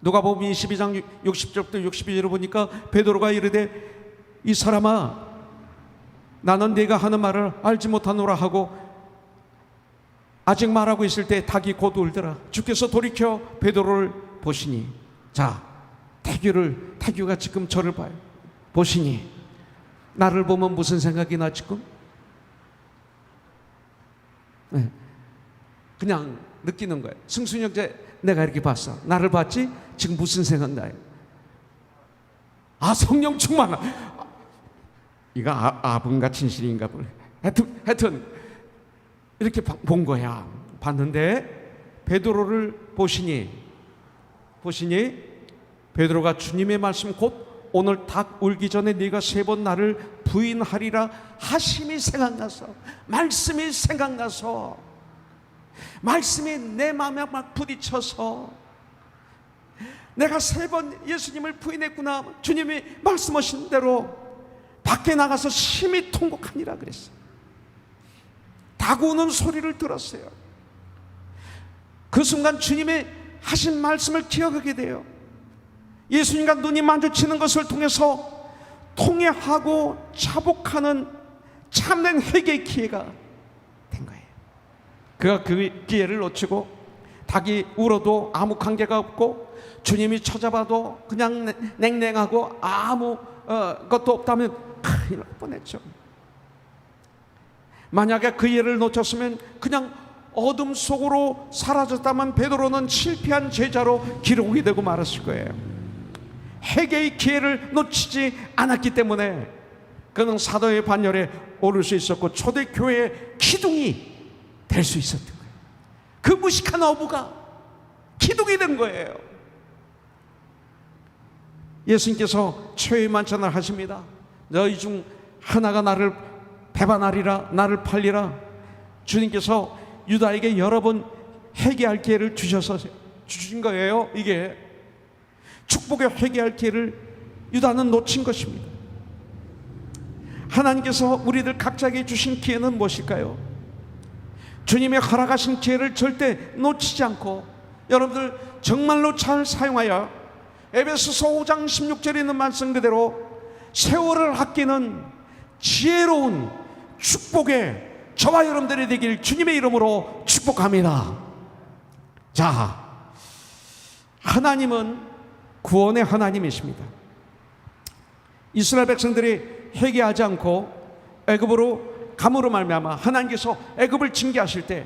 누가복음 22장 60절부터 62절을 보니까 베드로가 이르되 이 사람아 나는 네가 하는 말을 알지 못하노라 하고 아직 말하고 있을 때 닭이 곧 울더라. 주께서 돌이켜 베드로를 보시니 자 태규가 지금 저를 봐요. 보시니 나를 보면 무슨 생각이 나 지금? 네. 그냥 느끼는 거예요. 승순형제 내가 이렇게 봤어. 나를 봤지? 지금 무슨 생각 나요? 아 성령 충만. 이거 아분과 진실인가 보네. 하여튼 이렇게 본 거야. 봤는데 베드로를 보시니 베드로가 주님의 말씀 곧 오늘 닭 울기 전에 네가 3번 나를 부인하리라 하심이 생각나서 말씀이 생각나서 말씀이 내 마음에 막 부딪혀서 내가 3번 예수님을 부인했구나. 주님이 말씀하신 대로 밖에 나가서 심히 통곡하니라 그랬어요. 닭 우는 소리를 들었어요. 그 순간 주님의 하신 말씀을 기억하게 돼요. 예수님과 눈이 마주치는 것을 통해서 통회하고 자복하는 참된 회개의 기회가 된 거예요. 그가 그 기회를 놓치고 닭이 울어도 아무 관계가 없고 주님이 찾아봐도 그냥 냉랭하고 아무 것도 없다면 큰일 날 뻔했죠. 만약에 그 기회를 놓쳤으면 그냥 어둠 속으로 사라졌다면 베드로는 실패한 제자로 기록이 되고 말았을 거예요. 회개의 기회를 놓치지 않았기 때문에 그는 사도의 반열에 오를 수 있었고 초대교회의 기둥이 될 수 있었던 거예요. 그 무식한 어부가 기둥이 된 거예요. 예수님께서 최후의 만찬을 하십니다. 너희 중 하나가 나를 배반하리라, 나를 팔리라. 주님께서 유다에게 여러 번 회개할 기회를 주신 거예요. 이게 축복의 회개할 기회를 유다는 놓친 것입니다. 하나님께서 우리들 각자에게 주신 기회는 무엇일까요? 주님의 허락하신 기회를 절대 놓치지 않고 여러분들 정말로 잘 사용하여 에베소서 5장 16절에 있는 말씀 그대로 세월을 아끼는 지혜로운 축복의 저와 여러분들이 되길 주님의 이름으로 축복합니다. 자, 하나님은 구원의 하나님이십니다. 이스라엘 백성들이 회개하지 않고 애굽으로 감으로 말미암아 하나님께서 애굽을 징계하실 때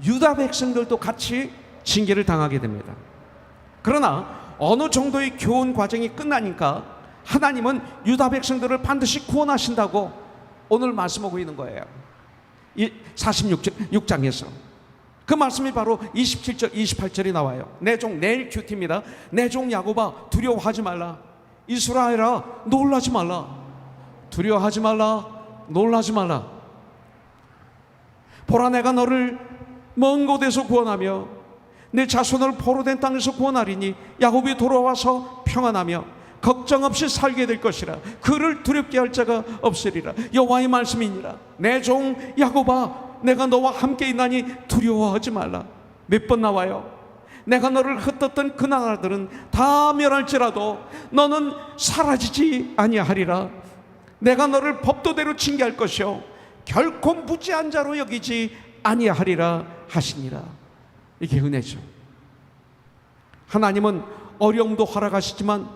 유다 백성들도 같이 징계를 당하게 됩니다. 그러나 어느 정도의 교훈 과정이 끝나니까 하나님은 유다 백성들을 반드시 구원하신다고 오늘 말씀하고 있는 거예요. 46장에서 그 말씀이 바로 27절 28절이 나와요. 내 종 내일 큐티입니다. 내 종 야곱아 두려워하지 말라. 이스라엘아 놀라지 말라. 두려워하지 말라. 놀라지 말라. 보라 내가 너를 먼 곳에서 구원하며 내 자손을 포로된 땅에서 구원하리니 야곱이 돌아와서 평안하며 걱정 없이 살게 될 것이라. 그를 두렵게 할 자가 없으리라. 여호와의 말씀이니라. 내 종 야곱아 내가 너와 함께 있나니 두려워하지 말라. 몇 번 나와요. 내가 너를 흩었던 그 나라들은 다 멸할지라도 너는 사라지지 아니하리라. 내가 너를 법도대로 징계할 것이요 결코 무지한 자로 여기지 아니하리라 하시니라. 이게 은혜죠. 하나님은 어려움도 허락하시지만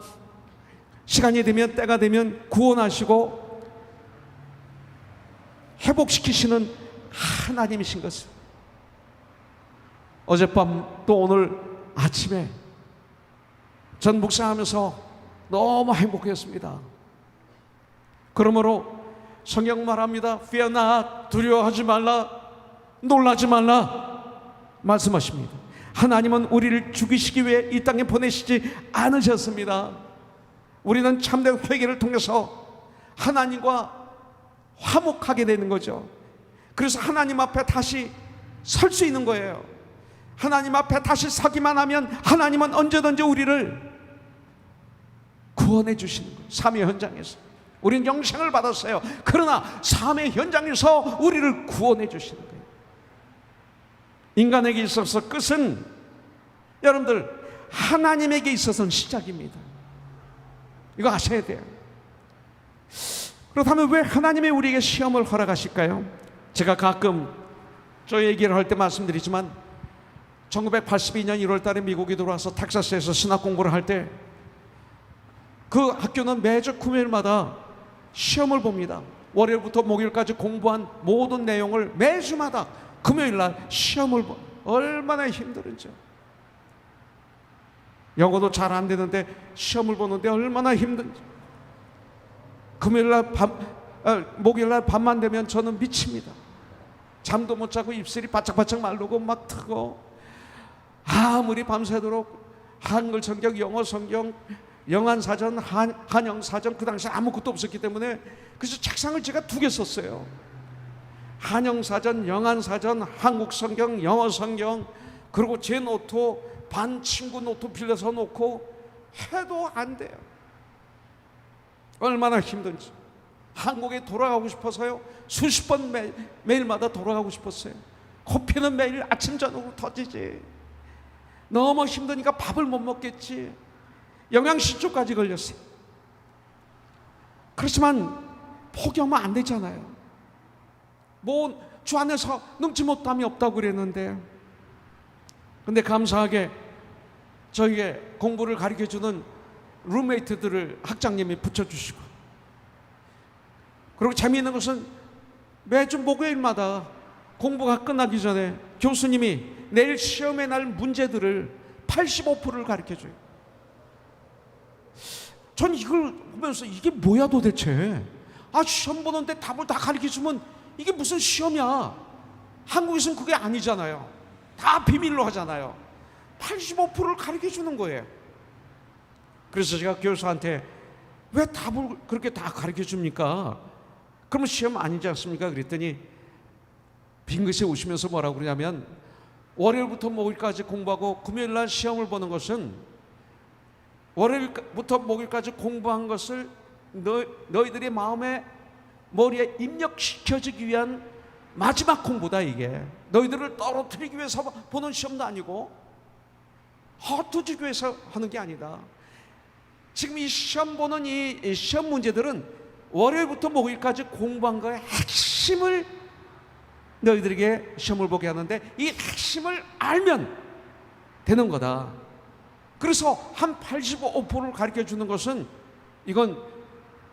시간이 되면, 때가 되면 구원하시고 회복시키시는 하나님이신 것을 어젯밤 또 오늘 아침에 전 묵상하면서 너무 행복했습니다. 그러므로 성경 말합니다. Fear not, 두려워하지 말라, 놀라지 말라 말씀하십니다. 하나님은 우리를 죽이시기 위해 이 땅에 보내시지 않으셨습니다. 우리는 참된 회개를 통해서 하나님과 화목하게 되는 거죠. 그래서 하나님 앞에 다시 설 수 있는 거예요. 하나님 앞에 다시 서기만 하면 하나님은 언제든지 우리를 구원해 주시는 거예요. 삶의 현장에서 우리는 영생을 받았어요. 그러나 삶의 현장에서 우리를 구원해 주시는 거예요. 인간에게 있어서 끝은 여러분들 하나님에게 있어서는 시작입니다. 이거 아셔야 돼요. 그렇다면 왜 하나님이 우리에게 시험을 허락하실까요? 제가 가끔 저 얘기를 할 때 말씀드리지만 1982년 1월 달에 미국에 들어와서 텍사스에서 신학 공부를 할 때 그 학교는 매주 금요일마다 시험을 봅니다. 월요일부터 목요일까지 공부한 모든 내용을 매주마다 금요일날 시험을 얼마나 힘들은지요. 영어도 잘 안 되는데 시험을 보는데 얼마나 힘든지. 금요일날 목요일날 밤만 되면 저는 미칩니다. 잠도 못 자고 입술이 바짝바짝 마르고 막 트고, 아무리 밤새도록 한글 성경, 영어 성경, 영한사전, 한영사전, 그 당시에 아무것도 없었기 때문에 그래서 책상을 제가 2개 썼어요. 한영사전, 영한사전, 한국성경, 영어성경, 그리고 제 노트 반 친구 노트 빌려서 놓고 해도 안 돼요. 얼마나 힘든지. 한국에 돌아가고 싶어서요 수십 번 매일마다 돌아가고 싶었어요. 코피는 매일 아침 저녁으로 터지지. 너무 힘드니까 밥을 못 먹겠지. 영양실조까지 걸렸어요. 그렇지만 포기하면 안 되잖아요. 뭐 주 안에서 num지 못함이 없다고 그랬는데, 근데 감사하게 저에게 공부를 가르쳐주는 룸메이트들을 학장님이 붙여주시고, 그리고 재미있는 것은 매주 목요일마다 공부가 끝나기 전에 교수님이 내일 시험의 날 문제들을 85%를 가르쳐줘요. 전 이걸 보면서 이게 뭐야 도대체. 시험 보는데 답을 다 가르쳐주면 이게 무슨 시험이야. 한국에서는 그게 아니잖아요. 다 비밀로 하잖아요. 85%를 가르쳐주는 거예요. 그래서 제가 교수한테 왜 답을 그렇게 다 가르쳐줍니까? 그러면 시험 아니지 않습니까? 그랬더니 빙긋이 웃으면서 뭐라고 그러냐면, 월요일부터 목요일까지 공부하고 금요일날 시험을 보는 것은 월요일부터 목요일까지 공부한 것을 너희들의 마음에, 머리에 입력시켜주기 위한 마지막 공부다. 이게 너희들을 떨어뜨리기 위해서 보는 시험도 아니고 헛두지기 위해서 하는 게 아니다. 지금 이 시험 보는 이 시험 문제들은 월요일부터 목요일까지 공부한 거의 핵심을 너희들에게 시험을 보게 하는데, 이 핵심을 알면 되는 거다. 그래서 한 85%를 가르쳐 주는 것은 이건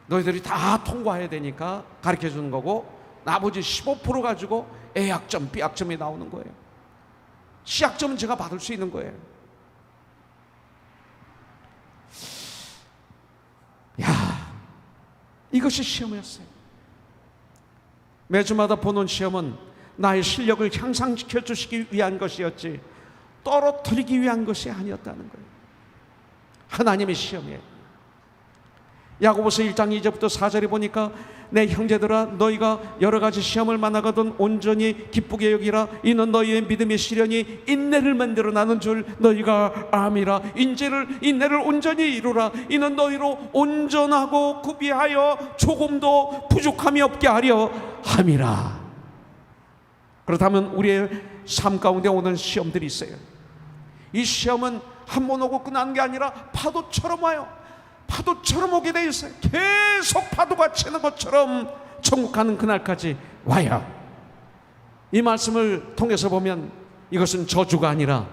너희들이 다 통과해야 되니까 가르쳐 주는 거고, 나머지 15% 가지고 A학점, B학점이 나오는 거예요. C학점은 제가 받을 수 있는 거예요. 이것이 시험이었어요. 매주마다 보는 시험은 나의 실력을 향상시켜 주시기 위한 것이었지 떨어뜨리기 위한 것이 아니었다는 거예요. 하나님의 시험이에요. 야고보서 1장 2절부터 4절에 보니까, 내 형제들아 너희가 여러 가지 시험을 만나거든 온전히 기쁘게 여기라. 이는 너희의 믿음의 시련이 인내를 만들어 나는 줄 너희가 암이라. 인내를 온전히 이루라. 이는 너희로 온전하고 구비하여 조금도 부족함이 없게 하려 함이라. 그렇다면 우리의 삶 가운데 오는 시험들이 있어요. 이 시험은 한 번 오고 끝나는 게 아니라 파도처럼 와요. 파도처럼 오게 돼 있어요. 계속 파도가 치는 것처럼 천국 가는 그날까지 와요. 이 말씀을 통해서 보면 이것은 저주가 아니라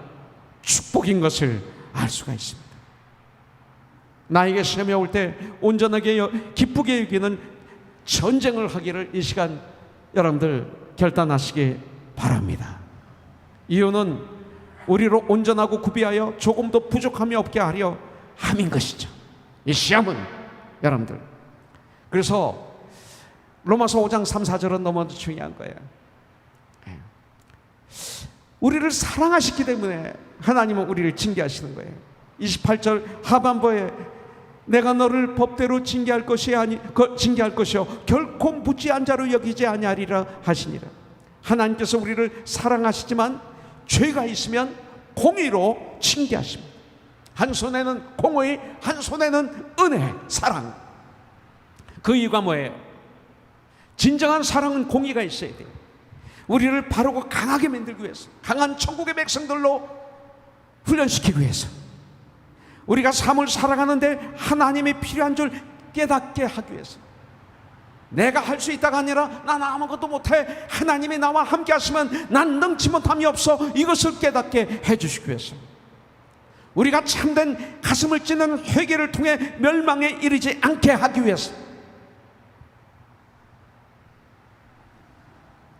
축복인 것을 알 수가 있습니다. 나에게 시험이 올 때 온전하게 기쁘게 여기는 전쟁을 하기를 이 시간 여러분들 결단하시기 바랍니다. 이유는 우리로 온전하고 구비하여 조금도 부족함이 없게 하려 함인 것이죠. 이 시험은 여러분들, 그래서 로마서 5장 3, 4절은 너무나도 중요한 거예요. 우리를 사랑하시기 때문에 하나님은 우리를 징계하시는 거예요. 28절 하반부에 내가 너를 법대로 징계할 것이요 결코 무지한 자로 여기지 아니하리라 하시니라. 하나님께서 우리를 사랑하시지만 죄가 있으면 공의로 징계하십니다. 한 손에는 공의, 한 손에는 은혜, 사랑. 그 이유가 뭐예요? 진정한 사랑은 공의가 있어야 돼요. 우리를 바르고 강하게 만들기 위해서, 강한 천국의 백성들로 훈련시키기 위해서, 우리가 삶을 살아가는데 하나님이 필요한 줄 깨닫게 하기 위해서, 내가 할 수 있다가 아니라 난 아무것도 못해, 하나님이 나와 함께 하시면 난 능치 못함이 없어, 이것을 깨닫게 해주시기 위해서, 우리가 참된 가슴을 찢는 회개를 통해 멸망에 이르지 않게 하기 위해서.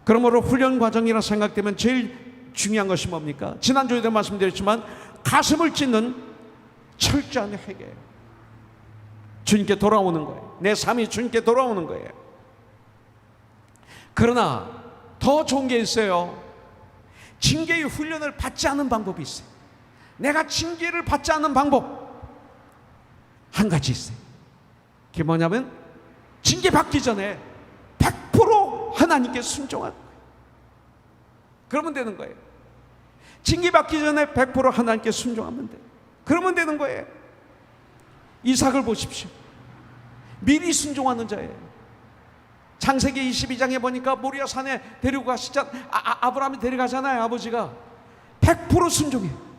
그러므로 훈련 과정이라 생각되면 제일 중요한 것이 뭡니까? 지난주에도 말씀드렸지만 가슴을 찢는 철저한 회개예요. 주님께 돌아오는 거예요. 내 삶이 주님께 돌아오는 거예요. 그러나 더 좋은 게 있어요. 징계의 훈련을 받지 않은 방법이 있어요. 내가 징계를 받지 않는 방법 한 가지 있어요. 그게 뭐냐면 징계 받기 전에 100% 하나님께 순종하는 거예요. 그러면 되는 거예요. 징계 받기 전에 100% 하나님께 순종하면 돼요. 그러면 되는 거예요. 이삭을 보십시오. 미리 순종하는 자예요. 창세기 22장에 보니까 모리아 산에 데리고 가시잖아요. 아브라함이 데려가잖아요. 아버지가 100% 순종해요.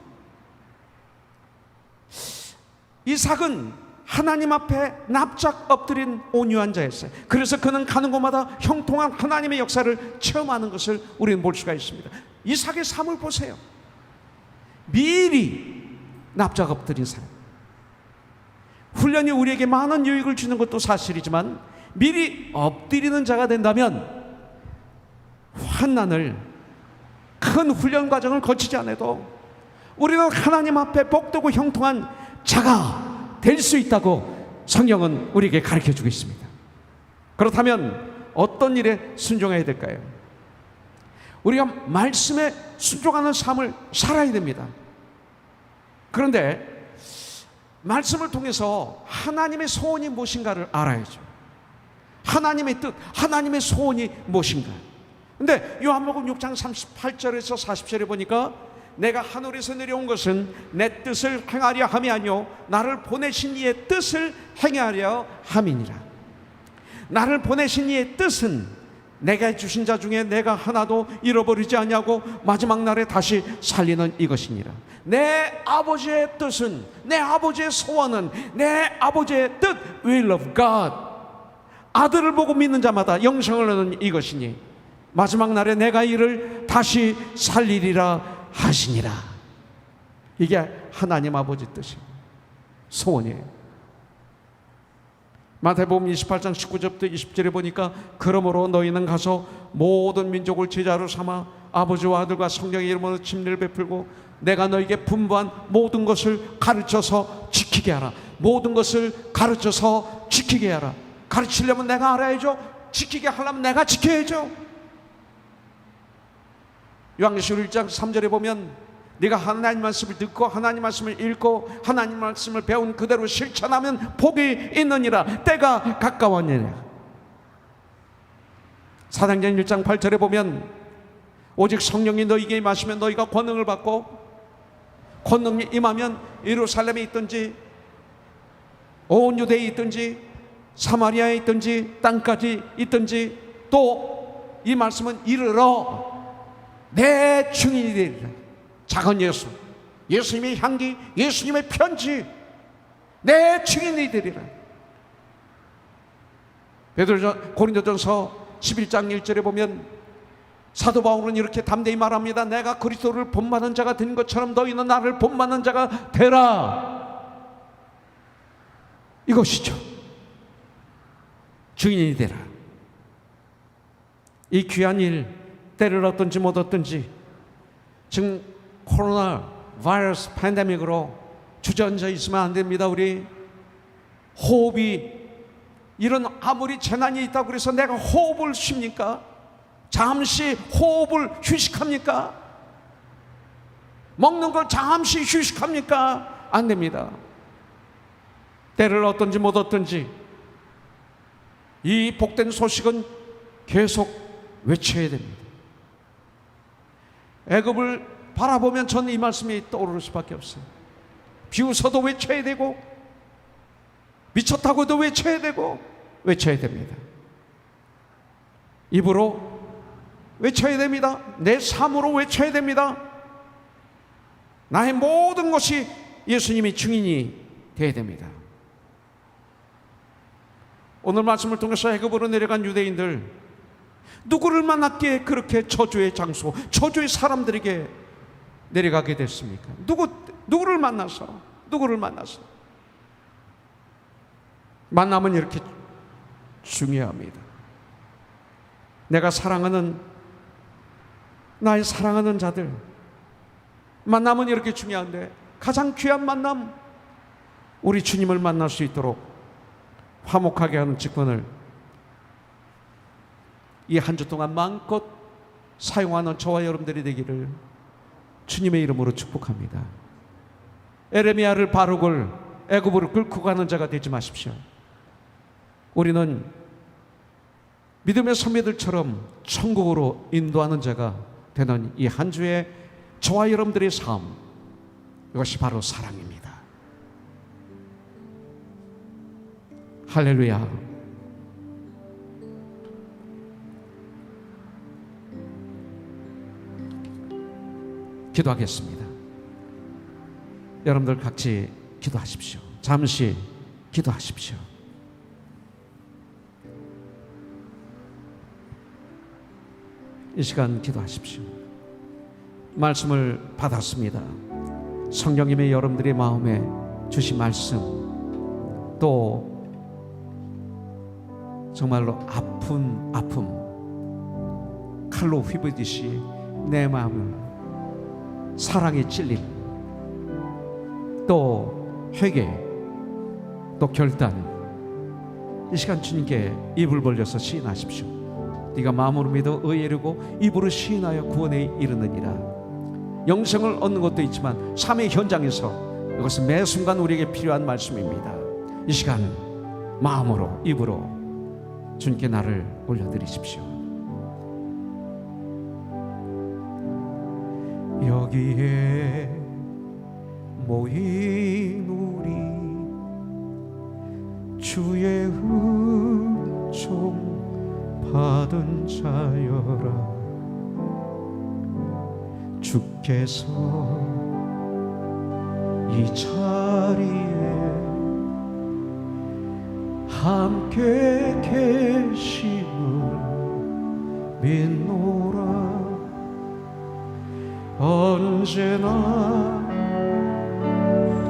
이삭은 하나님 앞에 납작 엎드린 온유한 자였어요. 그래서 그는 가는 곳마다 형통한 하나님의 역사를 체험하는 것을 우리는 볼 수가 있습니다. 이삭의 삶을 보세요. 미리 납작 엎드린 삶. 훈련이 우리에게 많은 유익을 주는 것도 사실이지만 미리 엎드리는 자가 된다면 환난을, 큰 훈련 과정을 거치지 않아도 우리는 하나님 앞에 복되고 형통한 자가 될 수 있다고 성경은 우리에게 가르쳐주고 있습니다. 그렇다면 어떤 일에 순종해야 될까요? 우리가 말씀에 순종하는 삶을 살아야 됩니다. 그런데 말씀을 통해서 하나님의 소원이 무엇인가를 알아야죠. 하나님의 뜻, 하나님의 소원이 무엇인가. 근데 요한복음 6장 38절에서 40절에 보니까 내가 하늘에서 내려온 것은 내 뜻을 행하려 함이 아니요 나를 보내신 이의 뜻을 행하려 함이니라. 나를 보내신 이의 뜻은 내가 주신 자 중에 내가 하나도 잃어버리지 아니하고 마지막 날에 다시 살리는 이것이니라. 내 아버지의 뜻은, 내 아버지의 소원은, 내 아버지의 뜻, will of God, 아들을 보고 믿는 자마다 영생을 얻는 이것이니 마지막 날에 내가 이를 다시 살리리라 하시니라. 이게 하나님 아버지 뜻이에요. 소원이에요. 마태복음 28장 19절부터 20절에 보니까 그러므로 너희는 가서 모든 민족을 제자로 삼아 아버지와 아들과 성령의 이름으로 진리를 베풀고 내가 너희에게 분부한 모든 것을 가르쳐서 지키게 하라. 모든 것을 가르쳐서 지키게 하라. 가르치려면 내가 알아야죠. 지키게 하려면 내가 지켜야죠. 요한계시록 1장 3절에 보면 네가 하나님 말씀을 듣고 하나님 말씀을 읽고 하나님 말씀을 배운 그대로 실천하면 복이 있느니라. 때가 가까웠느니라. 사도행전 1장 8절에 보면 오직 성령이 너희에게 임하시면 너희가 권능을 받고, 권능이 임하면 예루살렘에 있든지 온 유대에 있든지 사마리아에 있든지 땅까지 있든지 또 이 말씀은 이르러 내 증인이 되리라. 작은 예수, 예수님의 향기, 예수님의 편지, 내 증인이 되리라. 고린도전서 11장 1절에 보면 사도 바울은 이렇게 담대히 말합니다. 내가 그리스도를 본받는 자가 된 것처럼 너희는 나를 본받는 자가 되라. 이것이죠. 증인이 되라. 이 귀한 일, 때를 얻든지 못 얻든지 지금 코로나 바이러스 팬데믹으로 주저앉아 있으면 안 됩니다. 우리 호흡이, 이런 아무리 재난이 있다고 그래서 내가 호흡을 쉽니까? 잠시 호흡을 휴식합니까? 먹는 걸 잠시 휴식합니까? 안 됩니다. 때를 얻든지 못 얻든지 이 복된 소식은 계속 외쳐야 됩니다. 애굽을 바라보면 저는 이 말씀이 떠오를 수밖에 없어요. 비웃어도 외쳐야 되고 미쳤다고도 외쳐야 되고 외쳐야 됩니다. 입으로 외쳐야 됩니다. 내 삶으로 외쳐야 됩니다. 나의 모든 것이 예수님이 증인이 되어야 됩니다. 오늘 말씀을 통해서 애굽으로 내려간 유대인들, 누구를 만났기에 그렇게 저주의 장소, 저주의 사람들에게 내려가게 됐습니까? 누구를 만나서 만남은 이렇게 중요합니다. 내가 사랑하는, 나의 사랑하는 자들 만남은 이렇게 중요한데, 가장 귀한 만남, 우리 주님을 만날 수 있도록 화목하게 하는 직분을 이 한 주 동안 마음껏 사용하는 저와 여러분들이 되기를 주님의 이름으로 축복합니다. 에레미야를 바룩을 애굽으로 끌고 가는 자가 되지 마십시오. 우리는 믿음의 선배들처럼 천국으로 인도하는 자가 되는 이 한 주의 저와 여러분들의 삶, 이것이 바로 사랑입니다. 할렐루야. 기도하겠습니다. 여러분들 같이 기도하십시오. 잠시 기도하십시오. 이 시간 기도하십시오. 말씀을 받았습니다. 성령님의 여러분들의 마음에 주신 말씀, 또 정말로 아픈 칼로 휘부듯이 내 마음을 사랑에 찔림, 또 회개, 또 결단, 이 시간 주님께 입을 벌려서 시인하십시오. 네가 마음으로 믿어 의에 이르고 입으로 시인하여 구원에 이르느니라. 영생을 얻는 것도 있지만 삶의 현장에서 이것은 매 순간 우리에게 필요한 말씀입니다. 이 시간 마음으로, 입으로 주님께 나를 올려드리십시오. 여기에 모인 우리 주의 은총 받은 자여라. 주께서 이 자리에 함께 계심을 믿노라. 언제나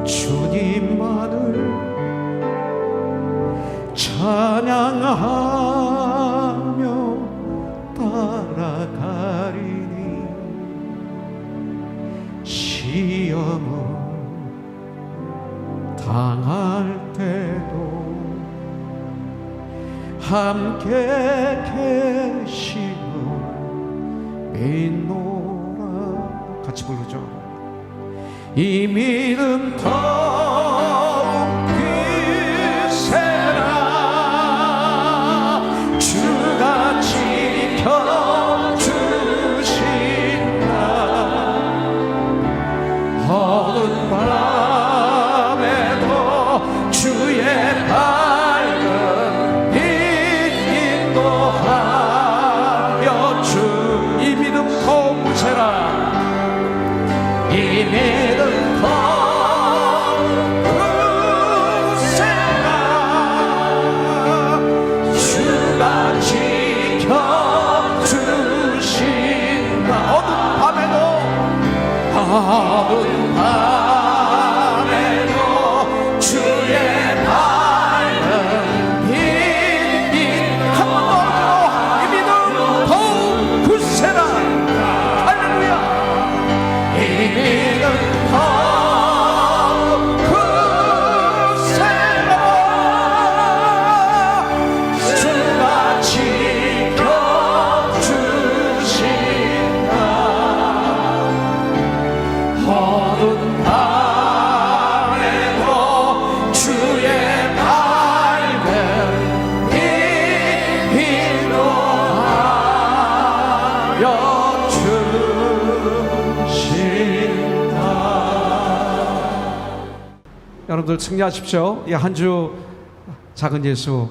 주님만을 찬양하며 따라가리니 시험을 당할 때도 함께 계심을 믿노라. 같이 부르죠. 이 믿음 더욱 크세라. 주가 지켜주신다. 어두운 밤에도 주의 밝은 빛 인도하여 주. 이 믿음 더욱 크세라. 이 믿음 더욱 어두운 밤에도 주의 밝은 빛 한 번 더 이 믿음 더욱 굳세라. 할렐루야. 이 믿음 더욱 굳세라. 주가 지켜주신다. 어두운 밤에도 주의 밝은 빛 인도하여 주신다. 여러분들 승리하십시오. 이 한 주 작은 예수,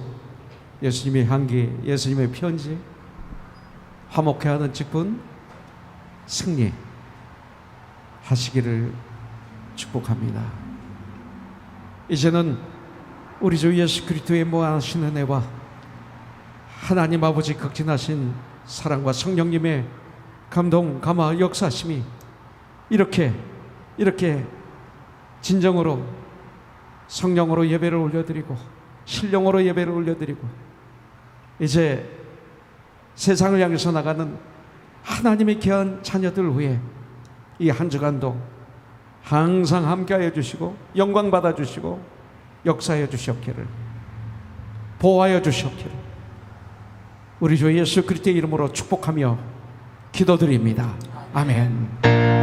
예수님의 향기, 예수님의 편지, 화목해하는 직분 승리 하시기를 축복합니다. 이제는 우리 주 예수 그리스도의 무한하신 은혜와 하나님 아버지 극진하신 사랑과 성령님의 감동, 감화, 역사심이 이렇게 진정으로 성령으로 예배를 올려드리고 신령으로 예배를 올려드리고 이제 세상을 향해서 나가는 하나님의 귀한 자녀들 위해 이 한 주간도 항상 함께하여 주시고 영광 받아주시고 역사하여 주시옵기를, 보호하여 주시옵기를 우리 주 예수 그리스도의 이름으로 축복하며 기도드립니다. 아멘.